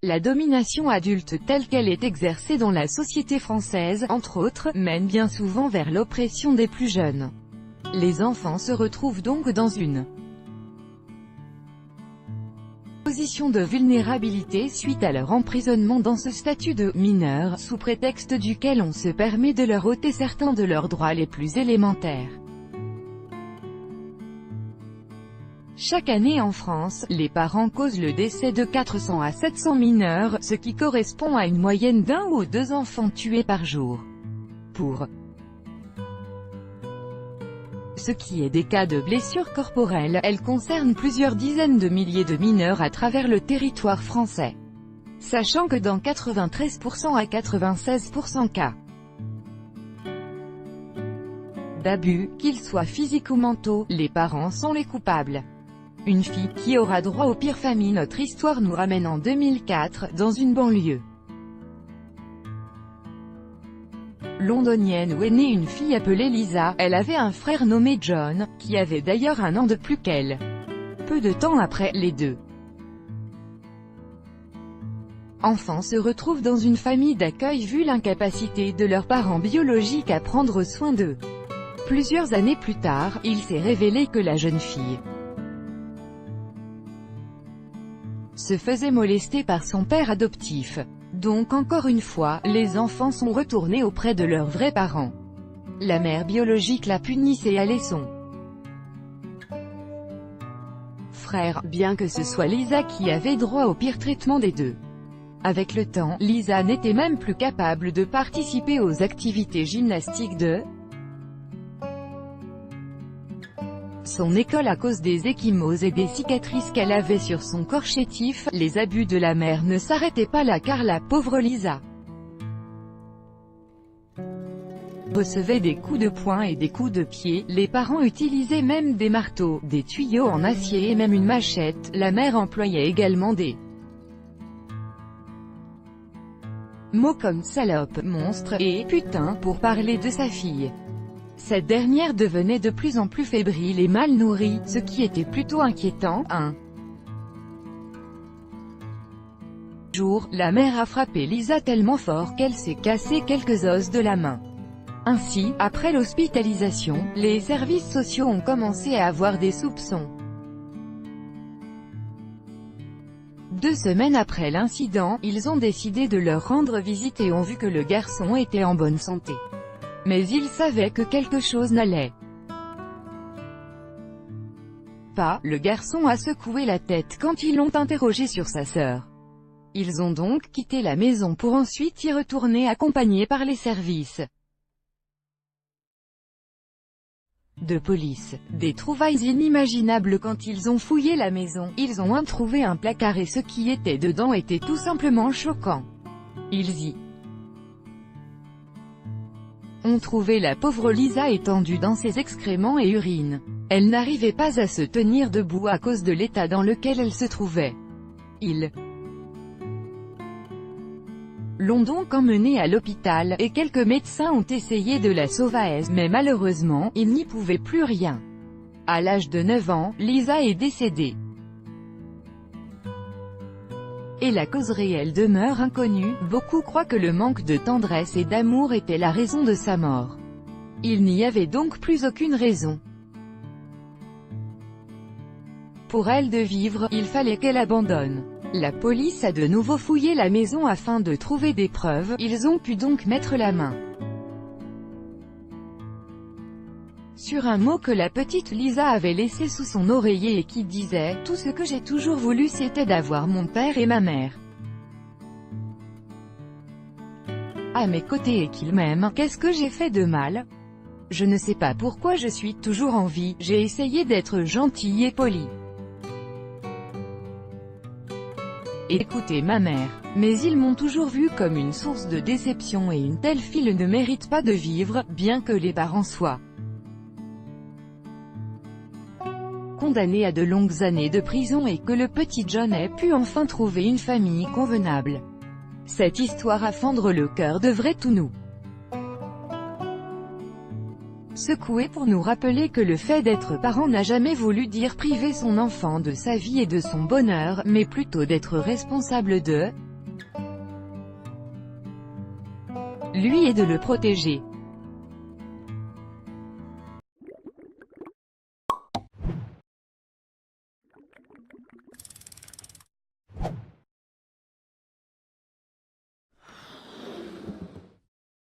La domination adulte telle qu'elle est exercée dans la société française, entre autres, mène bien souvent vers l'oppression des plus jeunes. Les enfants se retrouvent donc dans une position de vulnérabilité suite à leur emprisonnement dans ce statut de mineur, sous prétexte duquel on se permet de leur ôter certains de leurs droits les plus élémentaires. Chaque année en France, les parents causent le décès de 400 à 700 mineurs, ce qui correspond à une moyenne d'1 ou 2 enfants tués par jour. Pour ce qui est des cas de blessures corporelles, elles concernent plusieurs dizaines de milliers de mineurs à travers le territoire français. Sachant que dans 93% à 96% cas d'abus, qu'ils soient physiques ou mentaux, les parents sont les coupables. Une fille, qui aura droit aux pires familles. Notre histoire nous ramène en 2004, dans une banlieue londonienne où est née une fille appelée Lisa. Elle avait un frère nommé John, qui avait d'ailleurs 1 an de plus qu'elle. Peu de temps après, les deux enfants se retrouvent dans une famille d'accueil vu l'incapacité de leurs parents biologiques à prendre soin d'eux. Plusieurs années plus tard, il s'est révélé que la jeune fille se faisait molester par son père adoptif. Donc encore une fois, les enfants sont retournés auprès de leurs vrais parents. La mère biologique la punissait et allait son frère, bien que ce soit Lisa qui avait droit au pire traitement des deux. Avec le temps, Lisa n'était même plus capable de participer aux activités gymnastiques de son école à cause des ecchymoses et des cicatrices qu'elle avait sur son corps chétif. Les abus de la mère ne s'arrêtaient pas là car la pauvre Lisa recevait des coups de poing et des coups de pied. Les parents utilisaient même des marteaux, des tuyaux en acier et même une machette. La mère employait également des mots comme salope, monstre et putain pour parler de sa fille. Cette dernière devenait de plus en plus fébrile et mal nourrie, ce qui était plutôt inquiétant. Un jour, la mère a frappé Lisa tellement fort qu'elle s'est cassé quelques os de la main. Ainsi, après l'hospitalisation, les services sociaux ont commencé à avoir des soupçons. 2 semaines après l'incident, ils ont décidé de leur rendre visite et ont vu que le garçon était en bonne santé. Mais ils savaient que quelque chose n'allait pas. Le garçon a secoué la tête quand ils l'ont interrogé sur sa sœur. Ils ont donc quitté la maison pour ensuite y retourner accompagnés par les services de police. Des trouvailles inimaginables quand ils ont fouillé la maison. Ils ont trouvé un placard et ce qui était dedans était tout simplement choquant. Ils y ont trouvé la pauvre Lisa étendue dans ses excréments et urines. Elle n'arrivait pas à se tenir debout à cause de l'état dans lequel elle se trouvait. Ils l'ont donc emmenée à l'hôpital, et quelques médecins ont essayé de la sauver, mais malheureusement, ils n'y pouvaient plus rien. À l'âge de 9 ans, Lisa est décédée. Et la cause réelle demeure inconnue. Beaucoup croient que le manque de tendresse et d'amour était la raison de sa mort. Il n'y avait donc plus aucune raison pour elle de vivre, il fallait qu'elle abandonne. La police a de nouveau fouillé la maison afin de trouver des preuves. Ils ont pu donc mettre la main sur un mot que la petite Lisa avait laissé sous son oreiller et qui disait « Tout ce que j'ai toujours voulu c'était d'avoir mon père et ma mère à mes côtés et qu'ils m'aiment. Qu'est-ce que j'ai fait de mal? Je ne sais pas pourquoi je suis toujours en vie, j'ai essayé d'être gentille et polie. Et écouter ma mère. Mais ils m'ont toujours vue comme une source de déception et une telle fille ne mérite pas de vivre, bien que les parents soient condamné à de longues années de prison et que le petit John ait pu enfin trouver une famille convenable. Cette histoire à fendre le cœur devrait tout nous secoué pour nous rappeler que le fait d'être parent n'a jamais voulu dire priver son enfant de sa vie et de son bonheur, mais plutôt d'être responsable de lui et de le protéger.